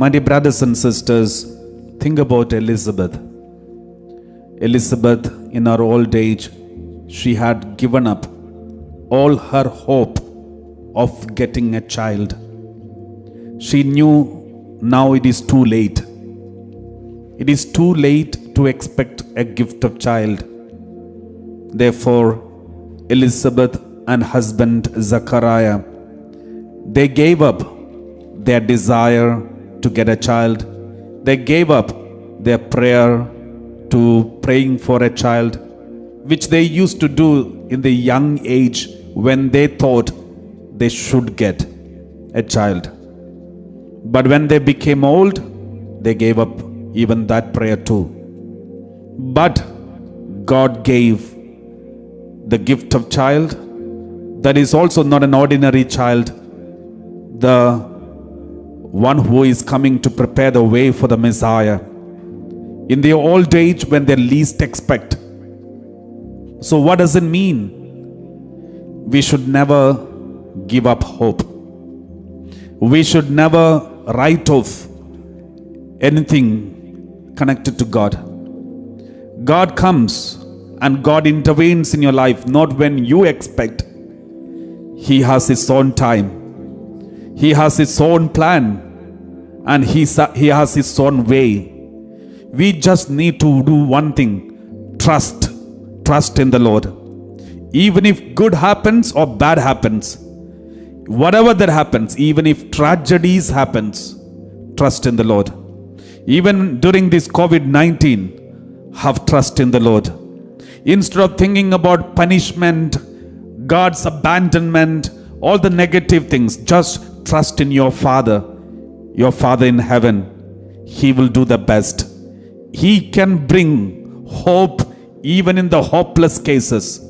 My dear brothers and sisters, think about Elizabeth. Elizabeth, in her old age, she had given up all her hope of getting a child. She knew now it is too late. It is too late to expect a gift of child. Therefore, Elizabeth and husband Zachariah, they gave up their desire to get a child. They gave up their prayer to praying for a child, which they used to do in the young age when they thought they should get a child. But when they became old, they gave up even that prayer too. But God gave the gift of child that is also not an ordinary child, the one who is coming to prepare the way for the Messiah in the old age when they least expect. So what does it mean? We should never give up hope. We should never write off anything connected to God. God comes and God intervenes in your life not when you expect. He has His own time. He has His own plan, and He has His own way. We just need to do one thing: trust in the Lord. Even if good happens or bad happens, whatever that happens, even if tragedies happens, trust in the Lord. Even during this COVID-19, have trust in the Lord. Instead of thinking about punishment, God's abandonment, all the negative things, just trust in your Father in heaven. He will do the best. He can bring hope even in the hopeless cases.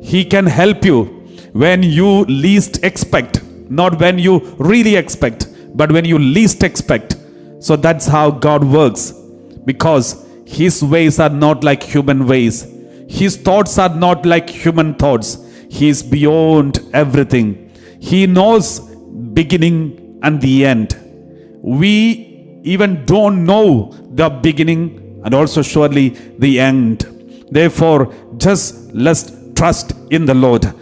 He can help you when you least expect, not when you really expect, but when you least expect. So that's how God works, because His ways are not like human ways. His thoughts are not like human thoughts. He is beyond everything. He knows beginning and the end. We even don't know the beginning and also surely the end. Therefore, just let's trust in the Lord.